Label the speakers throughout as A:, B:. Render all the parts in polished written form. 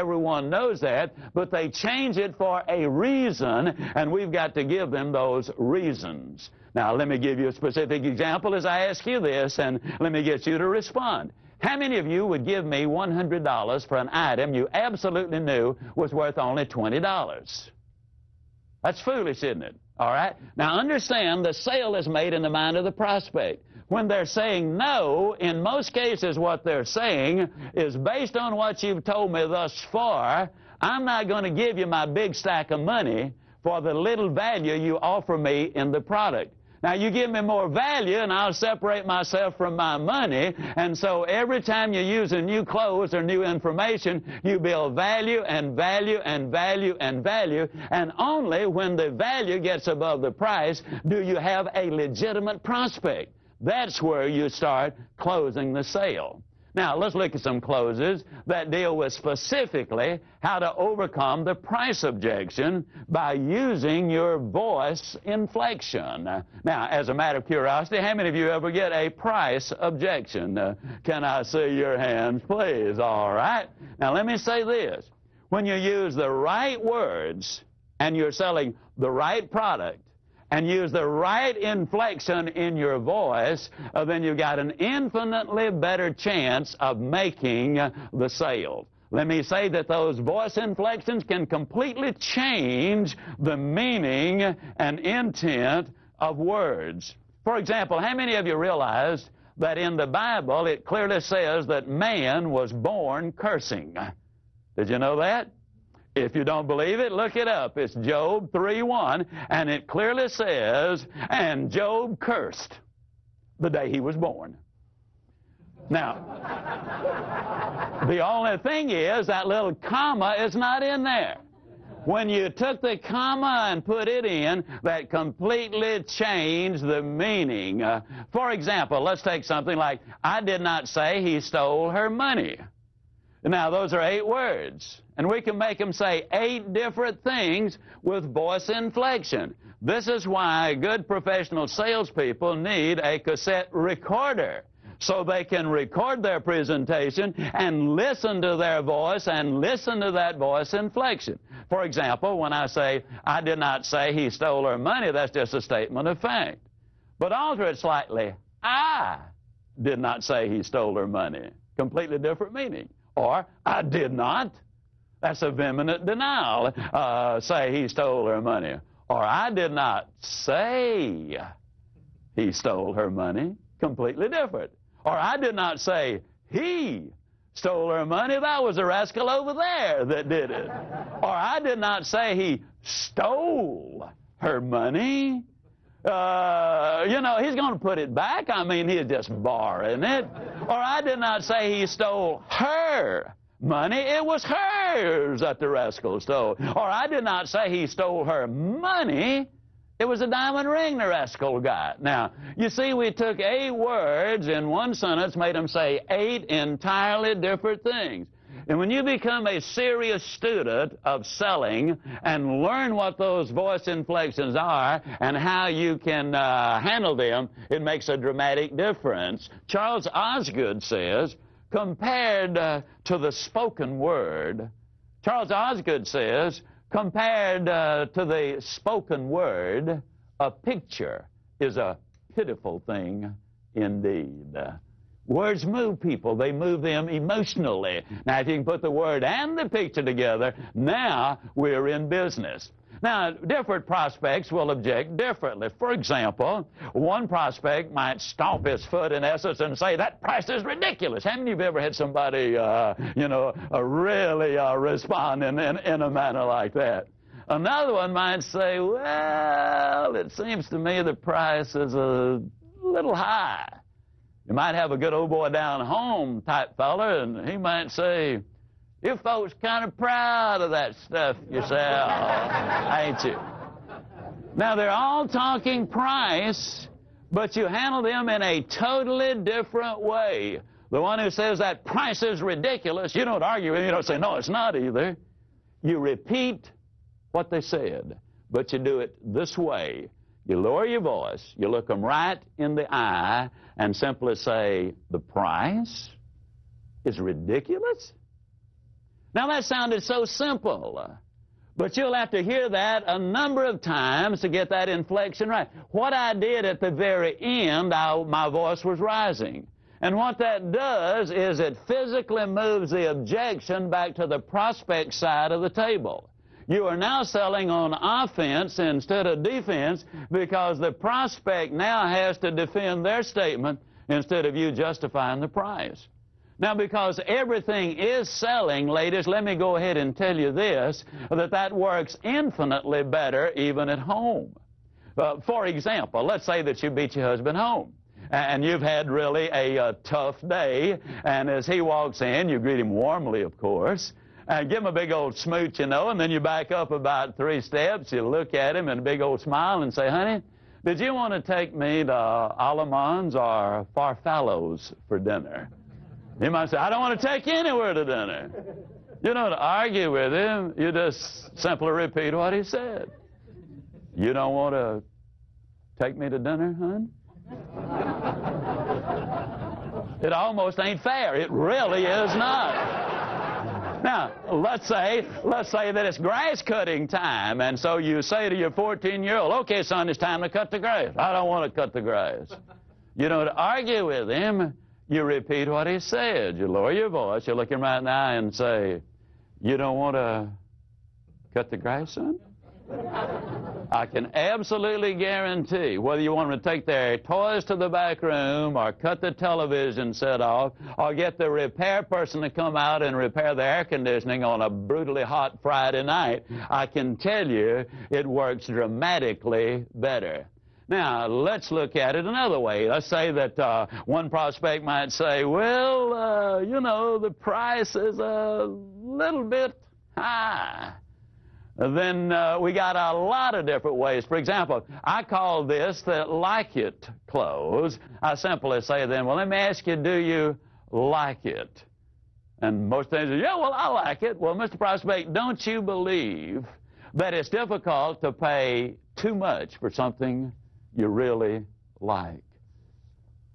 A: Everyone knows that, but they change it for a reason, and we've got to give them those reasons. Now, let me give you a specific example as I ask you this, and let me get you to respond. How many of you would give me $100 for an item you absolutely knew was worth only $20? That's foolish, isn't it? All right? Now, understand the sale is made in the mind of the prospect. When they're saying no, in most cases what they're saying is, based on what you've told me thus far, I'm not going to give you my big stack of money for the little value you offer me in the product. Now, you give me more value, and I'll separate myself from my money. And so every time you use a new clothes or new information, you build value and value and value and value. And only when the value gets above the price do you have a legitimate prospect. That's where you start closing the sale. Now, let's look at some closes that deal with specifically how to overcome the price objection by using your voice inflection. Now, as a matter of curiosity, how many of you ever get a price objection? Can I see your hands, please? All right. Now, let me say this. When you use the right words and you're selling the right product, and use the right inflection in your voice, then you've got an infinitely better chance of making the sale. Let me say that those voice inflections can completely change the meaning and intent of words. For example, how many of you realize that in the Bible it clearly says that man was born cursing? Did you know that? If you don't believe it, look it up. It's Job 3:1, and it clearly says, and Job cursed the day he was born. Now, the only thing is that little comma is not in there. When you took the comma and put it in, that completely changed the meaning. For example, let's take something like, I did not say he stole her money. Now, those are 8 words, and we can make them say 8 different things with voice inflection. This is why good professional salespeople need a cassette recorder, so they can record their presentation and listen to their voice and listen to that voice inflection. For example, when I say, I did not say he stole her money, that's just a statement of fact. But alter it slightly, I did not say he stole her money. Completely different meaning. Or, I did not. That's a vehement denial. Say he stole her money. Or, I did not say he stole her money. Completely different. Or, I did not say he stole her money. That was a rascal over there that did it. Or, I did not say he stole her money. You know, he's going to put it back. I mean, he's just borrowing it. Or, I did not say he stole her money. It was hers that the rascal stole. Or, I did not say he stole her money. It was a diamond ring the rascal got. Now, you see, we took 8 words in one sentence, made them say 8 entirely different things. And when you become a serious student of selling and learn what those voice inflections are and how you can handle them, it makes a dramatic difference. Charles Osgood says, compared to the spoken word, Charles Osgood says, compared to the spoken word, a picture is a pitiful thing indeed. Words move people. They move them emotionally. Now, if you can put the word and the picture together, now we're in business. Now, different prospects will object differently. For example, one prospect might stomp his foot in essence and say, that price is ridiculous. How many of you ever had somebody, really respond in a manner like that? Another one might say, well, it seems to me the price is a little high. You might have a good old boy down home type fella, and he might say, you folks kind of proud of that stuff you sell, ain't you? Now, they're all talking price, but you handle them in a totally different way. The one who says that price is ridiculous, you don't argue with him. You don't say, no, it's not either. You repeat what they said, but you do it this way. You lower your voice, you look them right in the eye, and simply say, the price is ridiculous? Now that sounded so simple, but you'll have to hear that a number of times to get that inflection right. What I did at the very end, my voice was rising. And what that does is it physically moves the objection back to the prospect side of the table. You are now selling on offense instead of defense because the prospect now has to defend their statement instead of you justifying the price. Now, because everything is selling, ladies, let me go ahead and tell you this, that works infinitely better even at home. For example, let's say that you beat your husband home, and you've had really a tough day, and as he walks in, you greet him warmly, of course, and give him a big old smooch, you know, and then you back up about 3 steps, you look at him and a big old smile and say, honey, did you want to take me to Alamans or Farfallows for dinner? He might say, I don't want to take you anywhere to dinner. You don't argue with him. You just simply repeat what he said. You don't want to take me to dinner, hon? It almost ain't fair. It really is not. Now, let's say that it's grass cutting time, and so you say to your 14-year-old, okay, son, it's time to cut the grass. I don't want to cut the grass. You don't argue with him. You repeat what he said. You lower your voice. You look him right in the eye and say, you don't want to cut the grass, son? I can absolutely guarantee, whether you want them to take their toys to the back room or cut the television set off or get the repair person to come out and repair the air conditioning on a brutally hot Friday night, I can tell you it works dramatically better. Now, let's look at it another way. Let's say that one prospect might say, well, you know, the price is a little bit high. Then we got a lot of different ways. For example, I call this the like it close. I simply say then, well, let me ask you, do you like it? And most things say, yeah, well, I like it. Well, Mr. Prospect, don't you believe that it's difficult to pay too much for something you really like?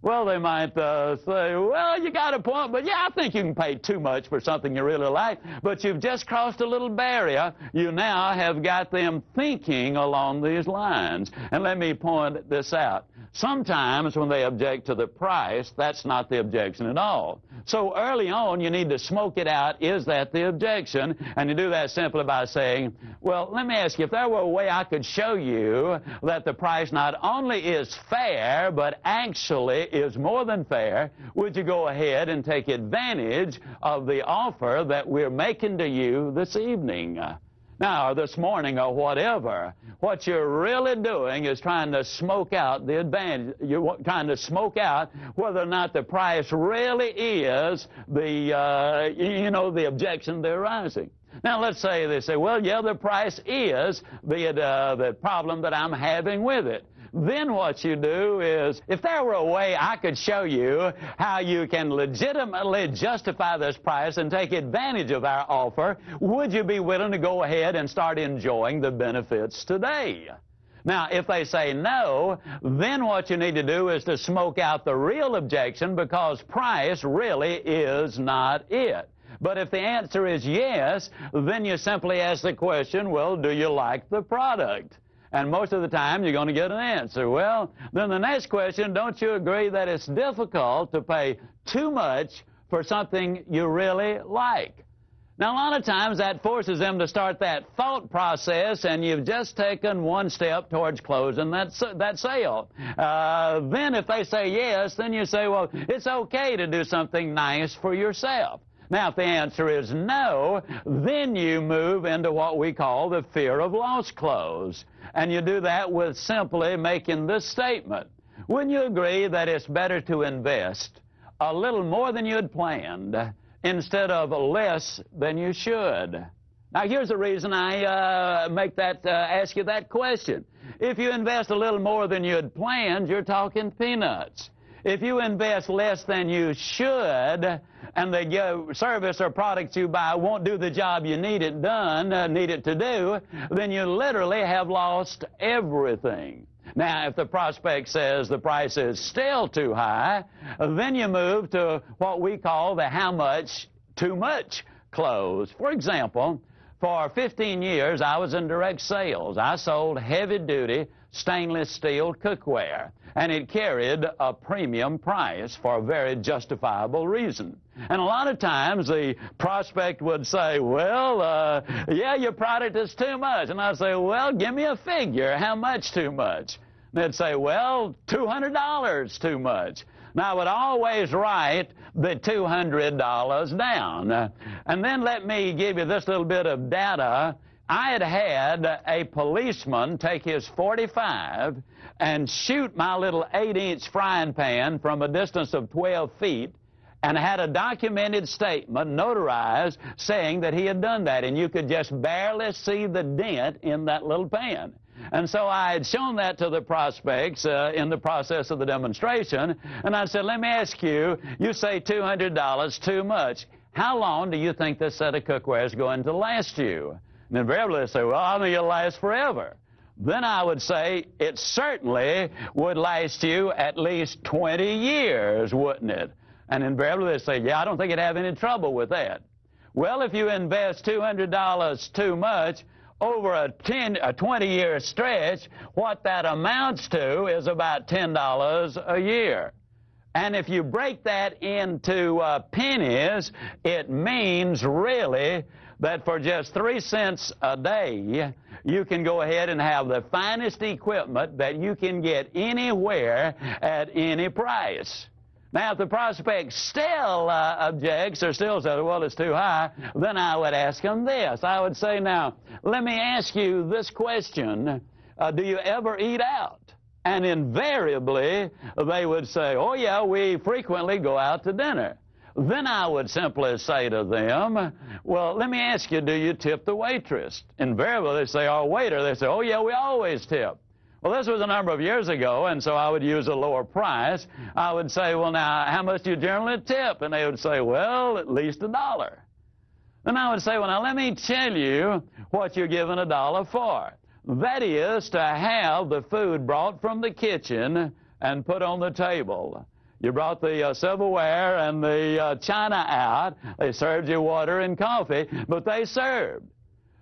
A: Well, they might say, well, you got a point, but yeah, I think you can pay too much for something you really like. But you've just crossed a little barrier. You now have got them thinking along these lines. And let me point this out. Sometimes when they object to the price, that's not the objection at all. So early on, you need to smoke it out. Is that the objection? And you do that simply by saying, well, let me ask you, if there were a way I could show you that the price not only is fair, but actually is more than fair, would you go ahead and take advantage of the offer that we're making to you this evening? Now, or this morning, or whatever. What you're really doing is trying to smoke out the advantage. You're trying to smoke out whether or not the price really is the, the objection they're raising. Now, let's say they say, well, yeah, the price is the problem that I'm having with it. Then what you do is, if there were a way I could show you how you can legitimately justify this price and take advantage of our offer, would you be willing to go ahead and start enjoying the benefits today? Now, if they say no, then what you need to do is to smoke out the real objection, because price really is not it. But if the answer is yes, then you simply ask the question, well, do you like the product? And most of the time, you're going to get an answer. Well, then the next question, don't you agree that it's difficult to pay too much for something you really like? Now, a lot of times that forces them to start that thought process, and you've just taken one step towards closing that sale. Then if they say yes, then you say, well, it's okay to do something nice for yourself. Now, if the answer is no, then you move into what we call the fear of loss close. And you do that with simply making this statement. Wouldn't you agree that it's better to invest a little more than you had planned instead of less than you should? Now, here's the reason I ask you that question. If you invest a little more than you had planned, you're talking peanuts. If you invest less than you should, and the service or product you buy won't do the job you need it to do, then you literally have lost everything. Now, if the prospect says the price is still too high, then you move to what we call the how much too much clothes. For example, for 15 years, I was in direct sales. I sold heavy-duty stainless steel cookware, and it carried a premium price for a very justifiable reason. And a lot of times the prospect would say, well, yeah, your product is too much. And I'd say, well, give me a figure. How much too much? And they'd say, well, $200 too much. Now, I would always write the $200 down. And then let me give you this little bit of data. I had a policeman take his .45 and shoot my little 8-inch frying pan from a distance of 12 feet, and had a documented statement notarized saying that he had done that, and you could just barely see the dent in that little pan. And so I had shown that to the prospects in the process of the demonstration, and I said, let me ask you, you say $200 too much. How long do you think this set of cookware is going to last you? And invariably they say, well, I think it'll last forever. Then I would say, it certainly would last you at least 20 years, wouldn't it? And invariably they say, yeah, I don't think you'd have any trouble with that. Well, if you invest $200 too much over a 20-year stretch, what that amounts to is about $10 a year. And if you break that into pennies, it means really that for just 3 cents a day, you can go ahead and have the finest equipment that you can get anywhere at any price. Now, if the prospect still objects or still says, well, it's too high, then I would ask him this. I would say, now, let me ask you this question. Do you ever eat out? And invariably, they would say, oh, yeah, we frequently go out to dinner. Then I would simply say to them, well, let me ask you, do you tip the waitress? Invariably, they say, or waiter. They say, oh, yeah, we always tip. Well, this was a number of years ago, and so I would use a lower price. I would say, well, now, how much do you generally tip? And they would say, well, at least $1. Then I would say, well, now, let me tell you what you're giving $1 for. That is to have the food brought from the kitchen and put on the table. You brought the silverware and the china out. They served you water and coffee, but they served.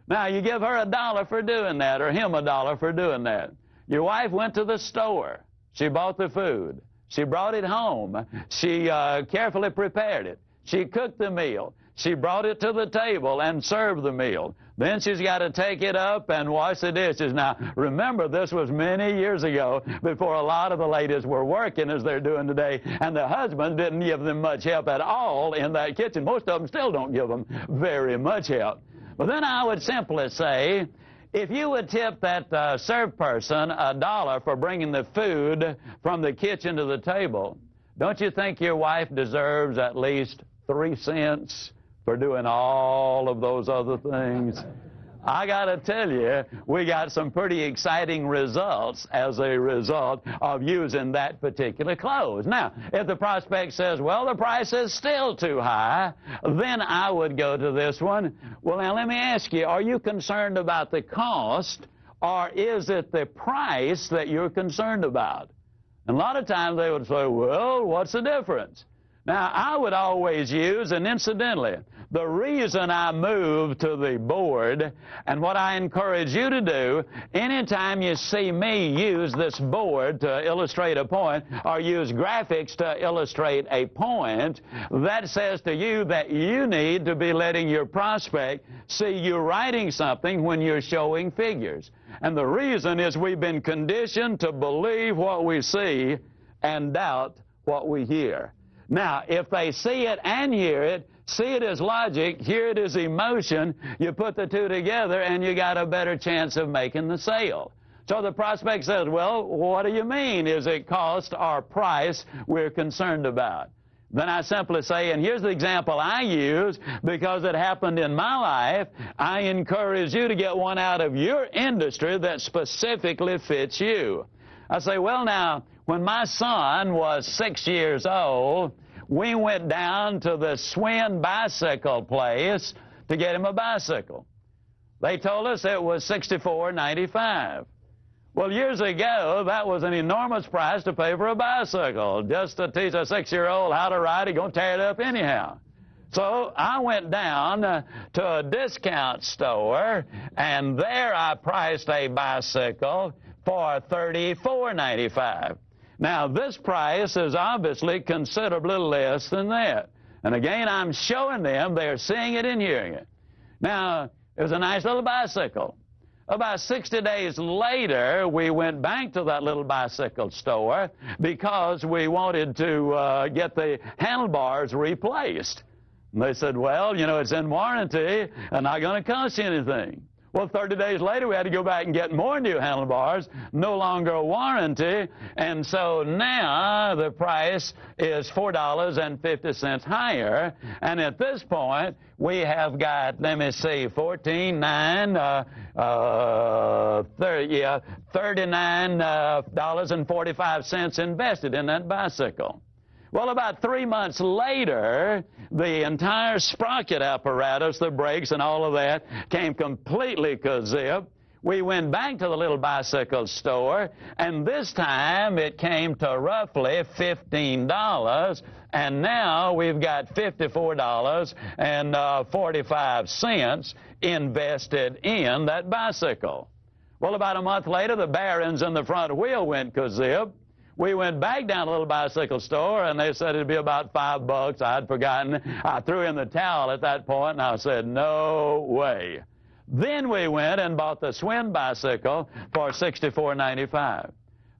A: Now, you give her $1 for doing that, or him $1 for doing that. Your wife went to the store. She bought the food. She brought it home. She carefully prepared it. She cooked the meal. She brought it to the table and served the meal. Then she's got to take it up and wash the dishes. Now, remember, this was many years ago before a lot of the ladies were working as they're doing today, and the husbands didn't give them much help at all in that kitchen. Most of them still don't give them very much help. But then I would simply say, if you would tip that served person $1 for bringing the food from the kitchen to the table, don't you think your wife deserves at least 3 cents for doing all of those other things? I got to tell you, we got some pretty exciting results as a result of using that particular clothes. Now, if the prospect says, well, the price is still too high, then I would go to this one. Well, now, let me ask you, are you concerned about the cost, or is it the price that you're concerned about? And a lot of times they would say, well, what's the difference? Now, I would always use, and incidentally, the reason I moved to the board, and what I encourage you to do, anytime you see me use this board to illustrate a point, or use graphics to illustrate a point, that says to you that you need to be letting your prospect see you writing something when you're showing figures. And the reason is we've been conditioned to believe what we see and doubt what we hear. Now, if they see it and hear it, see it as logic, hear it as emotion, you put the two together and you got a better chance of making the sale. So the prospect says, well, what do you mean? Is it cost or price we're concerned about? Then I simply say, and here's the example I use because it happened in my life. I encourage you to get one out of your industry that specifically fits you. I say, well, now, when my son was 6 years old, we went down to the Swin bicycle place to get him a bicycle. They told us it was $64.95. Well, years ago, that was an enormous price to pay for a bicycle. Just to teach a 6-year-old how to ride, he's going to tear it up anyhow. So I went down to a discount store, and there I priced a bicycle for $34.95. Now, this price is obviously considerably less than that. And again, I'm showing them, they're seeing it and hearing it. Now, it was a nice little bicycle. About 60 days later, we went back to that little bicycle store because we wanted to get the handlebars replaced. And they said, well, you know, it's in warranty and not going to cost you anything. Well, 30 days later, we had to go back and get more new handlebars, no longer a warranty, and so now the price is $4.50 higher, and at this point, we have got, let me see, $39.45 invested in that bicycle. Well, about 3 months later, the entire sprocket apparatus, the brakes and all of that, came completely kazip. We went back to the little bicycle store, and this time it came to roughly $15, and now we've got $54.45 invested in that bicycle. Well, about a month later, the bearings in the front wheel went kazip. We went back down to the little bicycle store, and they said it'd be about $5. I'd forgotten. I threw in the towel at that point, and I said, no way. Then we went and bought the Schwinn bicycle for $64.95.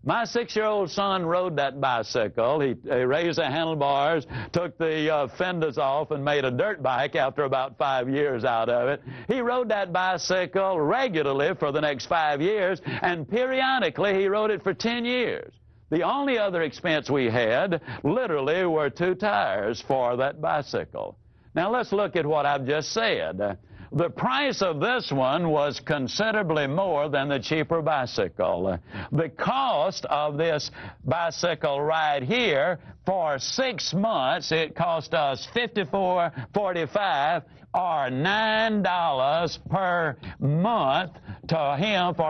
A: My 6-year-old son rode that bicycle. He raised the handlebars, took the fenders off, and made a dirt bike after about 5 years out of it. He rode that bicycle regularly for the next 5 years, and periodically he rode it for 10 years. The only other expense we had, literally, were 2 tires for that bicycle. Now, let's look at what I've just said. The price of this one was considerably more than the cheaper bicycle. The cost of this bicycle right here, for 6 months, it cost us $54.45, or $9 per month for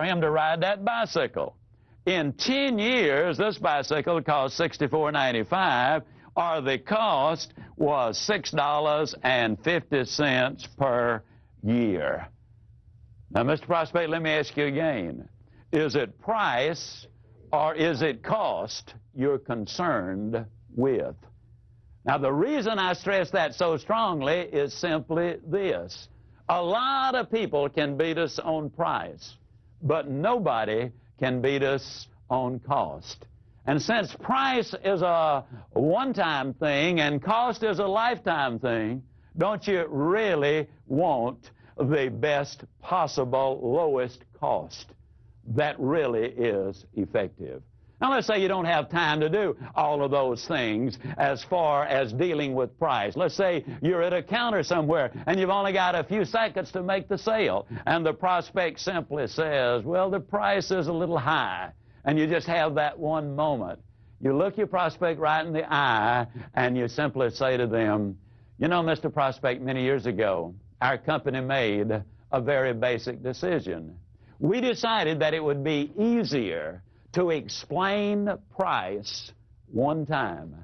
A: him to ride that bicycle. In 10 years, this bicycle cost $64.95, or the cost was $6.50 per year. Now, Mr. Prospect, let me ask you again. Is it price or is it cost you're concerned with? Now, the reason I stress that so strongly is simply this. A lot of people can beat us on price, but nobody can beat us on cost. And since price is a one-time thing and cost is a lifetime thing, don't you really want the best possible lowest cost that really is effective? Now, let's say you don't have time to do all of those things as far as dealing with price. Let's say you're at a counter somewhere and you've only got a few seconds to make the sale, and the prospect simply says, well, the price is a little high, and you just have that one moment. You look your prospect right in the eye, and you simply say to them, you know, Mr. Prospect, many years ago, our company made a very basic decision. We decided that it would be easier to explain price one time.